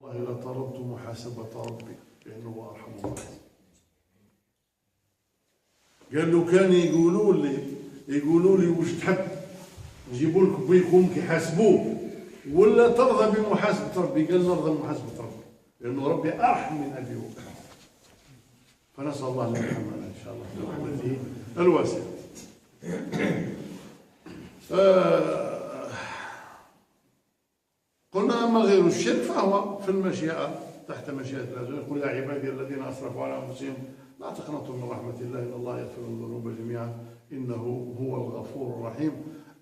والله لطلبت محاسبة ربي لأنه هو أرحم الراحمين. قال له كان يقولوا لي وش تحب نجيبوا لك بيكم يحاسبوك ولا ترضى بمحاسبة ربي؟ قال نرضى بمحاسبة ربي لأنه ربي أرحم من أبي وأمي. فنسأل الله أن يرحمنا إن شاء الله برحمته الواسعة. قلنا أما غير الشرك فهو في المشيئة تحت مشيئة الله. يقول يا عبادي الذين أسرفوا على أنفسهم لا تقنطوا من رحمة الله إن الله يغفر الذنوب جميعا إنه هو الغفور الرحيم.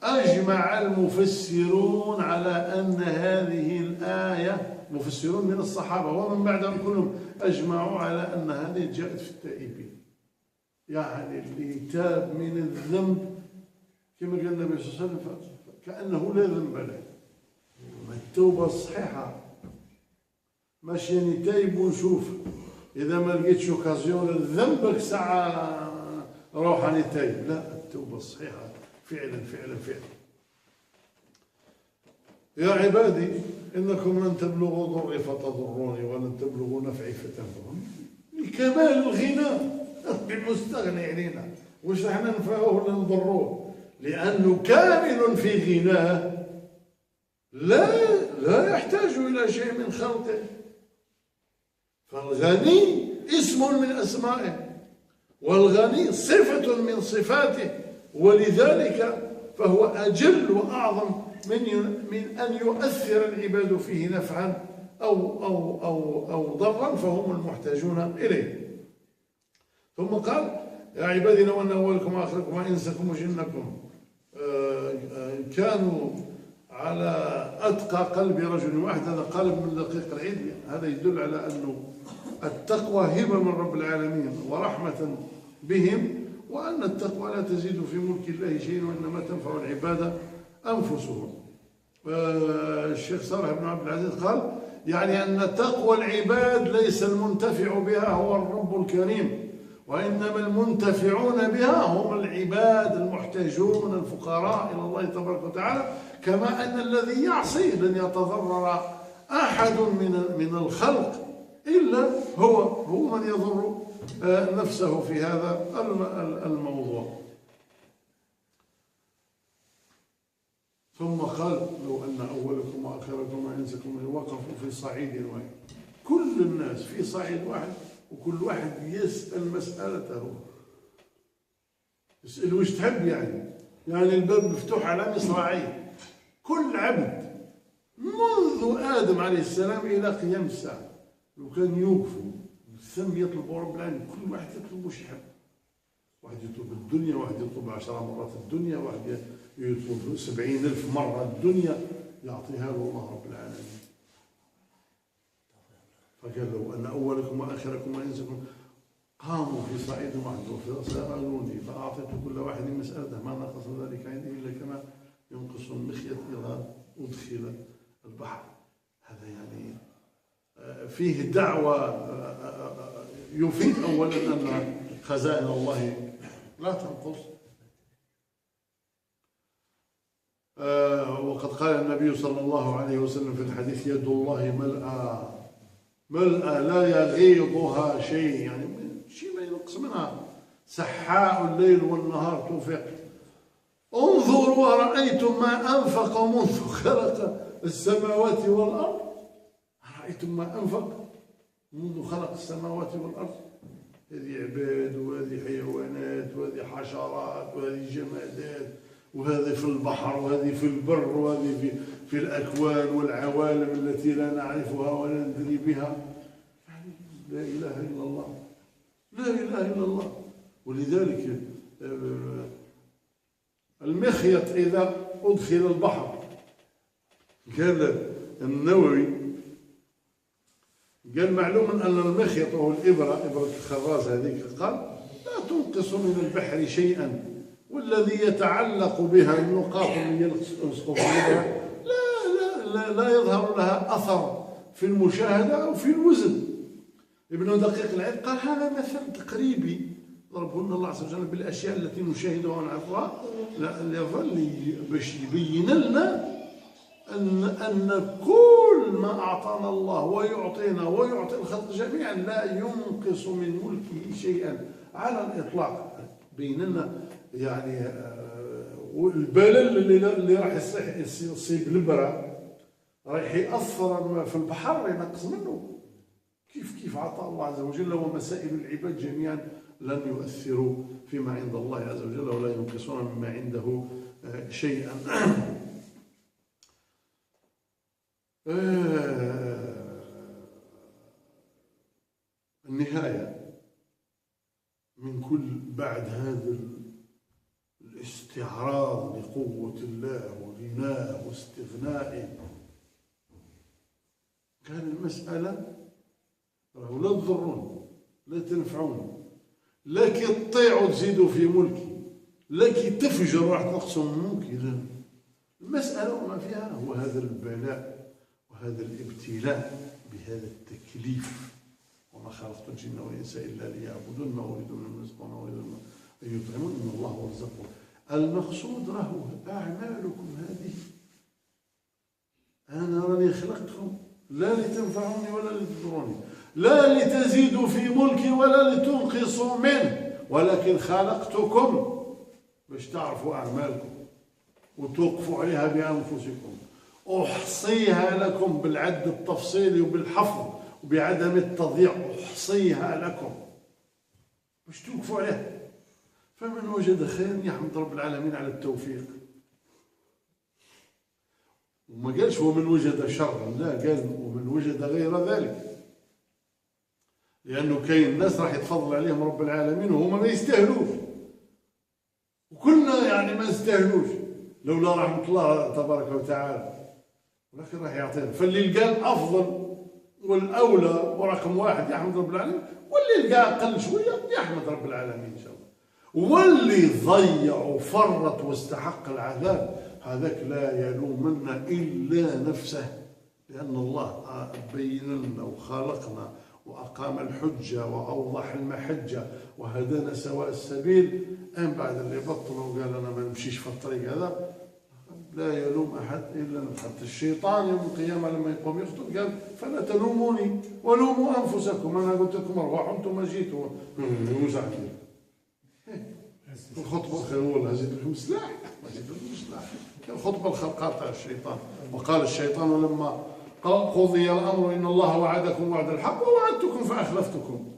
أجمع المفسرون على أن هذه الآية، مفسرون من الصحابة ومن بعدهم كلهم، أجمعوا على أن هذه جاءت في التائبين، يعني اللي تاب من الذنب كما قال النبي صلى الله عليه وسلم كأنه لا ذنب له. التوبة الصحيحة ماشي يعني تايب ونشوف إذا ما لقيتش اوكازيون ذنبك ساعة روح عن التايب، لا، التوبة الصحيحة فعلا فعلا فعلا. يا عبادي إنكم لن تبلغوا ضري فتضروني ولن تبلغوا نفعي فتنفعوني. لكمال الغنى بالمستغني علينا، واش راح ننفعوه ولا نضروه؟ لأنه كامل في غناه لا يحتاج إلى شيء من خلقه. فالغني اسم من أسمائه والغني صفة من صفاته، ولذلك فهو أجل وأعظم من أن يؤثر العباد فيه نفعا أو ضرا، فهم المحتاجون إليه. ثم قال يا عبادي لو أن أولكم وآخركم وإنسكم وجنكم كانوا على أتقى قلب رجل واحد. هذا قالب من دقيق العيد. هذا يدل على أنه التقوى هبة من رب العالمين ورحمة بهم، وأن التقوى لا تزيد في ملك الله شيء وإنما تنفع العباد أنفسهم. الشيخ صالح بن عبد العزيز قال يعني أن تقوى العباد ليس المنتفع بها هو الرب الكريم، وإنما المنتفعون بها هم العباد المحتاجون الفقراء إلى الله تبارك وتعالى. كما أن الذي يعصي لن يتضرر أحد من الخلق إلا هو من يضر نفسه في هذا الموضوع. ثم قال لو أن أولكم وآخركم وإنسكم وقفوا في صعيد واحد، كل الناس في صعيد واحد وكل واحد يسأل مسألته، يسأل وش تحب يعني الباب مفتوح على مصراعيه. كل عبد منذ آدم عليه السلام إلى قيام الساعة لو كان يوقفوا ثم يطلبوا رب العالمين، كل واحد يطلب وش يحب. واحد يطلب الدنيا، واحد يطلب 10 مرات الدنيا، واحد يطلب 70,000 مرة الدنيا، يعطيها له الله رب العالمين. فقال لو أن أولكم وآخركم وإنسكم قاموا في صعيد واحد فسألوني فأعطيت كل واحد مسألته ما نقص ذلك عندي إلا كما ينقص المخيط إذا أدخل البحر. هذا يعني فيه دعوة يفيد أولا أن خزائن الله لا تنقص. وقد قال النبي صلى الله عليه وسلم في الحديث يد الله ملأى لا يغيضها شيء، يعني شيء ما ينقص منها. سحاء الليل والنهار توفق. انظروا ورأيتم ما أنفق منذ خلق السماوات والأرض. رأيتم ما أنفق منذ خلق السماوات والأرض. هذه عباد وهذه حيوانات وهذه حشرات وهذه جمادات، وهذه في البحر وهذه في البر وهذه في الأكوان والعوالم التي لا نعرفها ولا ندري بها. يعني لا إله إلا الله، لا إله إلا الله. ولذلك المخيط إذا أدخل البحر، قال النووي قال معلوم أن المخيط وهو إبرة الخراز هذيك قال لا تنقص من البحر شيئا، والذي يتعلق بها النقاط اللي يلصق بها لا يظهر لها أثر في المشاهدة أو في الوزن. ابن دقيق العيد قال هذا مثل تقريبي ضربه لنا الله عز وجل بالأشياء التي نشاهدها ونعرفها باش يبين لنا أن كل كل ما أعطانا الله ويعطينا ويعطي الخلق جميعا لا ينقص من ملكه شيئا على الإطلاق. بيننا يعني والبلل اللي راح يصيب البرة رايح يأثر في البحر ينقص منه. كيف عطاء الله عز وجل ومسائل العباد جميعا لن يؤثروا فيما عند الله عز وجل ولا ينقصون مما عنده شيئا. النهاية من كل بعد هذا الاستعراض لقوة الله وغناه واستغنائه كان المسألة لا تضرون لا تنفعون لا كي تطيعوا تزيدوا في ملكي لا كي تفجروا راح تنقصوا من ملكي. لا، المسألة وما فيها هو هذا البلاء وهذا الابتلاء بهذا التكليف. وما خلقت الجن والإنس إلا ليعبدون ما أريد منهم رزقا وما أريد أن يطعمون إن الله هو الرزاق. المقصود راهو أعمالكم هذه أنا راني خلقتكم لا لتنفعوني ولا لتضروني لا لتزيدوا في ملكي ولا لتنقصوا منه ولكن خلقتكم باش تعرفوا أعمالكم وتوقفوا عليها بأنفسكم. أحصيها لكم بالعد التفصيلي وبالحفظ وبعدم التضييع. أحصيها لكم باش توقفوا عليها. فمن وجد خير يحمد رب العالمين على التوفيق. وما قالش ومن وجد شرا، لا، قال ومن وجد غير ذلك، لأنه كاين الناس راح يتفضل عليهم رب العالمين وهما ما يستاهلوش وكلنا يعني ما نستاهلوش لولا رحمة الله تبارك وتعالى، ولكن راح يعطينا. فاللي لقى أفضل والأولى ورقم واحد يحمد رب العالمين، واللي لقى أقل شوية يحمد رب العالمين إن شاء الله. واللي ضيع وفرط واستحق العذاب هذاك لا يلومن إلا نفسه، لأن الله بين لنا وخلقنا وأقام الحجة وأوضح المحجة وهدانا سواء السبيل. أم بعد اللي بطل وقال أنا ما نمشيش في الطريق هذا لا يلوم أحد إلا نفسه. حتى الشيطان يوم القيامة لما يقوم يخطب قال فلا تلوموني ولوموا أنفسكم، أنا قلت لكم ارواحوا أنتم ما جيتوا مساكين. الخطبة خير ولا زيد لكم سلاح، ما زيد لكم سلاح. الخطبة الخلقات تاع الشيطان. وقال الشيطان لما قضي الأمر إن الله وعدكم وعد الحق ووعدتكم فأخلفتكم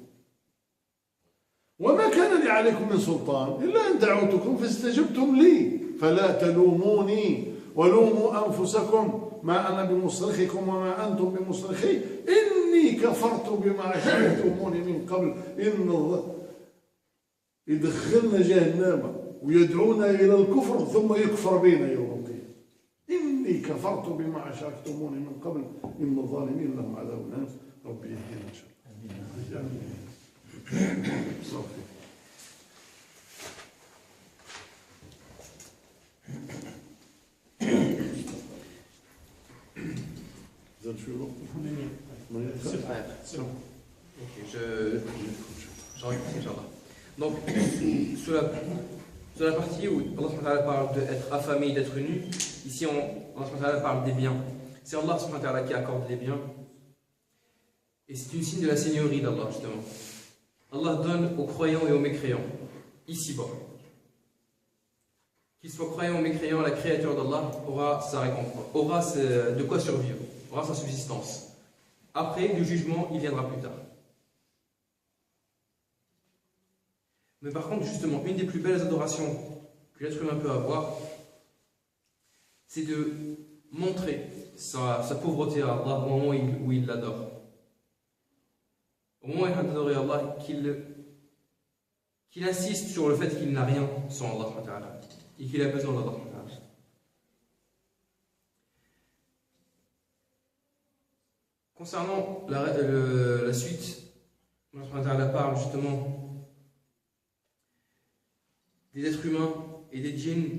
وما كان لي عليكم من سلطان إلا أن دعوتكم فاستجبتم لي فلا تلوموني ولوموا أنفسكم ما أنا بمصرخكم وما أنتم بمصرخي إني كفرت بما أشركتموني من قبل إن يدخلنا جهنم ويدعونا إلى الكفر ثم يكفر بنا يوم القيامة. إني كفرت بما أشركتموني من قبل إن الظالمين لهم عذاب أليم. ربي يهدينا إن شاء الله. Donc, sur la partie où Allah parle d'être affamé et d'être nu, ici Allah parle des biens. C'est Allah qui accorde les biens. Et c'est une signe de la seigneurie d'Allah, justement. Allah donne aux croyants et aux mécréants, ici-bas. Qu'ils soient croyants ou mécréants, la créature d'Allah aura sa récompense, aura de quoi survivre, aura sa subsistance. Après, le jugement, il viendra plus tard. Mais par contre, justement, une des plus belles adorations que l'être humain peut avoir, c'est de montrer sa pauvreté à Allah au moment où il l'adore. Au moment où il adore Allah, qu'il insiste sur le fait qu'il n'a rien sans Allah et qu'il a besoin d'Allah. Concernant la suite, Allah parle justement des êtres humains et des djinns,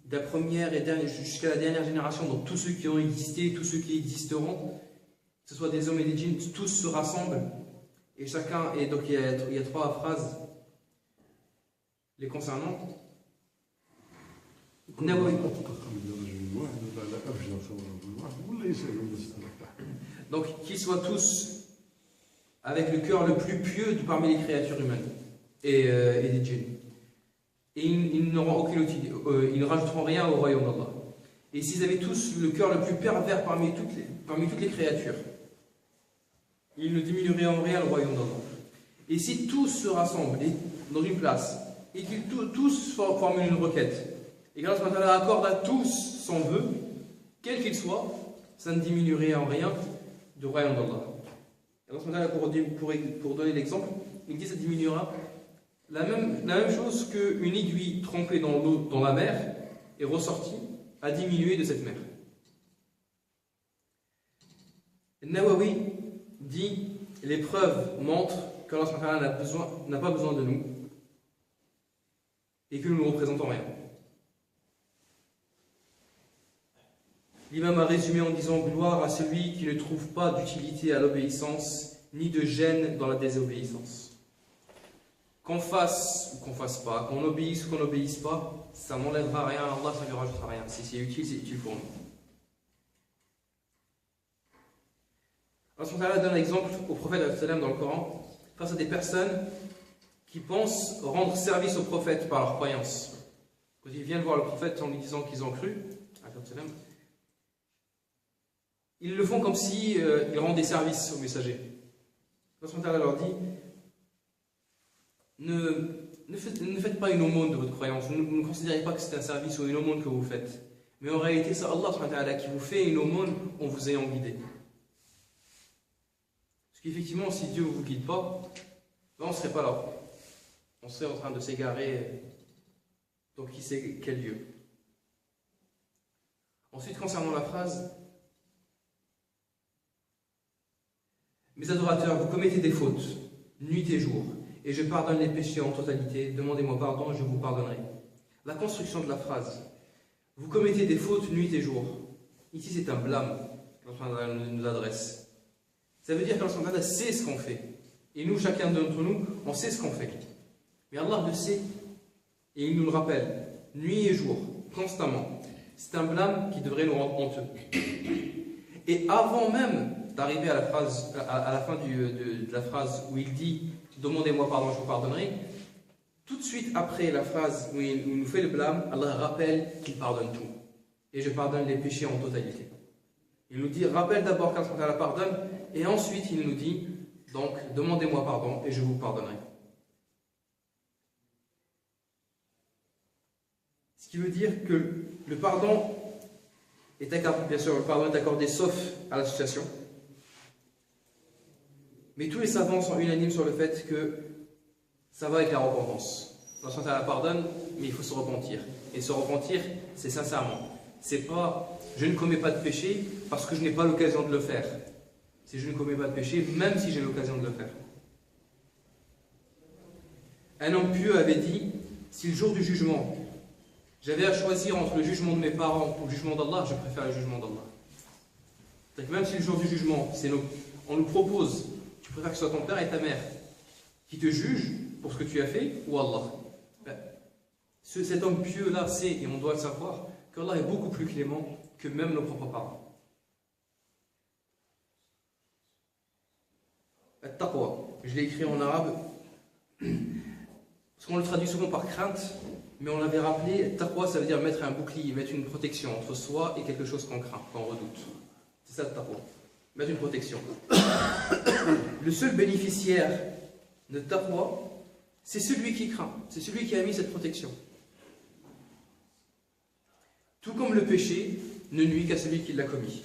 de la première et jusqu'à la dernière génération, donc tous ceux qui ont existé, tous ceux qui existeront, que ce soit des hommes et des djinns, tous se rassemblent, et chacun, et donc il y a 3 phrases les concernant. Donc, qu'ils soient tous avec le cœur le plus pieux parmi les créatures humaines et des djinns. Et ils n'auront aucune utilité, ils ne rajouteront rien au royaume d'Allah. Et s'ils avaient tous le cœur le plus pervers parmi toutes les créatures, ils ne diminueraient en rien le royaume d'Allah. Et si tous se rassemblent dans une place, et qu'ils tous forment une requête, et qu'Allah accorde à tous son vœu, quel qu'il soit, ça ne diminuerait en rien du royaume d'Allah. Allah, pour donner l'exemple, il dit que ça diminuera la même chose qu'une aiguille trempée dans l'eau, dans la mer, est ressortie, a diminué de cette mer. Nawawi dit les preuves montrent qu'Allah n'a pas besoin de nous et que nous ne représentons rien. L'imam a résumé en disant « Gloire à celui qui ne trouve pas d'utilité à l'obéissance, ni de gêne dans la désobéissance. » Qu'on fasse ou qu'on fasse pas, qu'on obéisse ou qu'on n'obéisse pas, ça n'enlèvera rien à Allah, ça ne lui rajoutera rien. Si c'est utile pour nous. Allah donne un exemple au prophète dans le Coran, face à des personnes qui pensent rendre service au prophète par leur croyance. Quand ils viennent voir le prophète en lui disant qu'ils ont cru, ils le font comme si ils rendaient service au messager. Allah leur dit ne faites pas une aumône de votre croyance, ne considérez pas que c'est un service ou une aumône que vous faites. Mais en réalité, c'est Allah qui vous fait une aumône en vous ayant guidé. Parce qu'effectivement, si Dieu ne vous guide pas, on ne serait pas là. On serait en train de s'égarer dans qui sait quel lieu. Ensuite, concernant la phrase, mes adorateurs, vous commettez des fautes, nuit et jour, et je pardonne les péchés en totalité, demandez-moi pardon et je vous pardonnerai. La construction de la phrase, vous commettez des fautes nuit et jour, ici c'est un blâme qu'Allah nous adresse. Ça veut dire qu'Allah sait ce qu'on fait, et nous, chacun d'entre nous, on sait ce qu'on fait. Mais Allah le sait, et il nous le rappelle, nuit et jour, constamment. C'est un blâme qui devrait nous rendre honteux. Et avant même d'arriver à la fin de la phrase où il dit « Demandez-moi pardon, je vous pardonnerai », tout de suite après la phrase où il nous fait le blâme, Allah rappelle qu'il pardonne tout. Et je pardonne les péchés en totalité. Il nous dit « Rappelle d'abord qu'Allah pardonne » et ensuite il nous dit « Donc, demandez-moi pardon et je vous pardonnerai ». Ce qui veut dire que le pardon est accordé, bien sûr, le pardon est accordé sauf à l'association. Mais tous les savants sont unanimes sur le fait que ça va avec la repentance. Allah pardonne, mais il faut se repentir. Et se repentir, c'est sincèrement. C'est pas je ne commets pas de péché parce que je n'ai pas l'occasion de le faire. C'est je ne commets pas de péché même si j'ai l'occasion de le faire. Un homme pieux avait dit si le jour du jugement j'avais à choisir entre le jugement de mes parents ou le jugement d'Allah, je préfère le jugement d'Allah. C'est-à-dire que même si le jour du jugement, on nous propose, tu préfères que ce soit ton père et ta mère qui te jugent pour ce que tu as fait, ou Allah. Cet homme pieux-là sait, et on doit le savoir, qu'Allah est beaucoup plus clément que même nos propres parents. At-taqwa, je l'ai écrit en arabe, parce qu'on le traduit souvent par crainte, mais on l'avait rappelé, taqwa ça veut dire mettre un bouclier, mettre une protection entre soi et quelque chose qu'on craint, qu'on redoute. C'est ça le taqwa, mettre une protection. Le seul bénéficiaire de taqwa, c'est celui qui craint, c'est celui qui a mis cette protection. Tout comme le péché ne nuit qu'à celui qui l'a commis.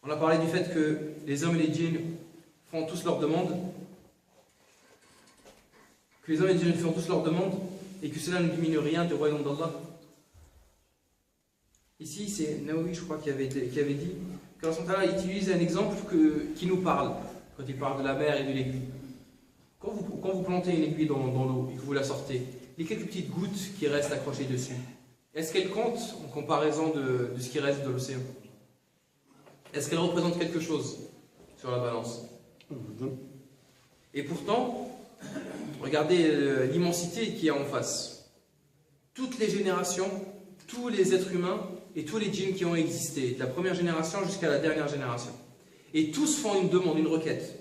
On a parlé du fait que les hommes et les djinns font tous leurs demandes, et que cela ne diminue rien du royaume d'Allah. Ici, c'est Nawawi, je crois, qui avait dit qu'Allah utilise un exemple qui nous parle, quand il parle de la mer et de l'aiguille. Quand vous plantez une aiguille dans l'eau et que vous la sortez, les quelques petites gouttes qui restent accrochées dessus, est-ce qu'elles comptent en comparaison de ce qui reste de l'océan ? Est-ce qu'elle représente quelque chose sur la balance? Et pourtant, regardez l'immensité qu'il y a en face. Toutes les générations, tous les êtres humains et tous les djinns qui ont existé, de la première génération jusqu'à la dernière génération. Et tous font une demande, une requête.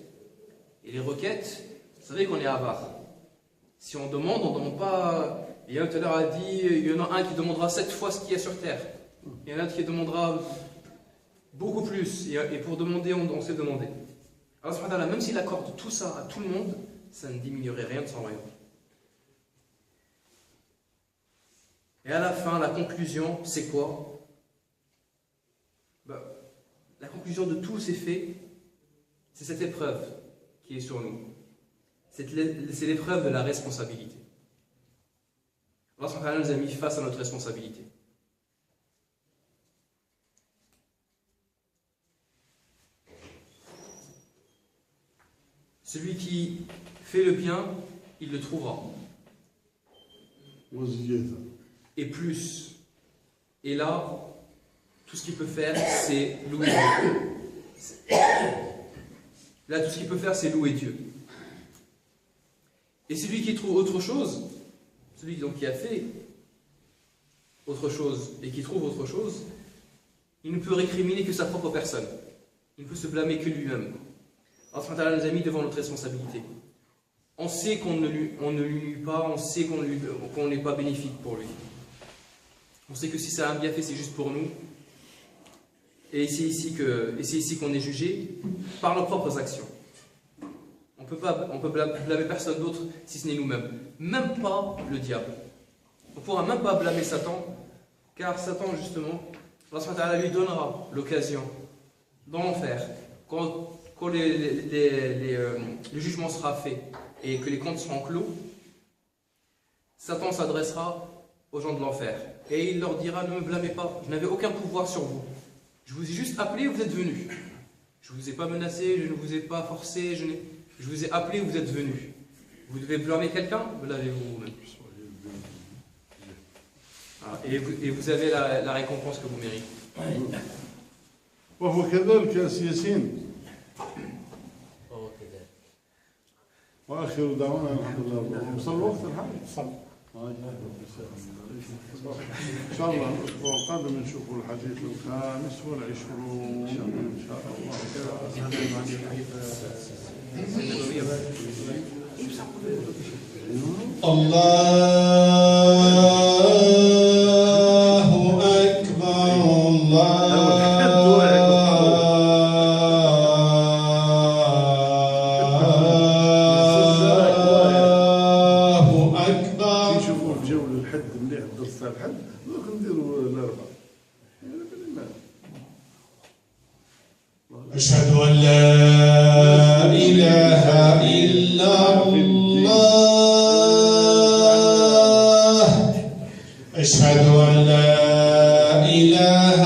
Et les requêtes, vous savez qu'on est avare. Si on demande, on ne demande pas... Il y a un tout à l'heure a dit, il y en a un qui demandera 7 fois ce qu'il y a sur Terre. Il y en a un autre qui demandera beaucoup plus. Et pour demander, on sait demander. Alors, même s'il accorde tout ça à tout le monde, ça ne diminuerait rien de son royaume. Et à la fin, la conclusion, c'est quoi? La conclusion de tous ces faits, c'est cette épreuve qui est sur nous. C'est l'épreuve de la responsabilité. Allah nous a mis face à notre responsabilité. Celui qui fait le bien, il le trouvera. Et plus. Et là, tout ce qu'il peut faire, c'est louer Dieu. Là, tout ce qu'il peut faire, c'est louer Dieu. Et celui qui trouve autre chose, celui donc qui a fait autre chose et qui trouve autre chose, il ne peut récriminer que sa propre personne. Il ne peut se blâmer que lui-même. Allah nous a mis devant notre responsabilité. On sait qu'on ne lui nuit pas, on sait qu'on n'est pas bénéfique pour lui. On sait que si ça a un bienfait, c'est juste pour nous. Et c'est ici qu'on est jugé par nos propres actions. On peut blâmer personne d'autre si ce n'est nous-mêmes. Même pas le diable. On ne pourra même pas blâmer Satan, car Satan, justement, Allah lui donnera l'occasion dans l'enfer, quand le jugement sera fait et que les comptes seront clos, Satan s'adressera aux gens de l'enfer et il leur dira: ne me blâmez pas, je n'avais aucun pouvoir sur vous. Je vous ai juste appelé, vous êtes venus. Je ne vous ai pas menacé, je ne vous ai pas forcé, je vous ai appelé, vous êtes venus. Vous devez blâmer quelqu'un, blâmez-vous vous-même. Et vous avez la récompense que vous méritez. وهو كذلك ياسين واخر دعوانا الحمد لله. وصل وقت الحج. ان شاء الله الاسبوع القادم نشوفوا الحديث الخامس والعشرون ان شاء الله. الله أكبر الله أكبر. نشوفوا الجولة الحد مليح الدرس تاع الحد دوك نديروا الأربعة. أشهد أن لا إله إلا الله. أشهد أن لا إله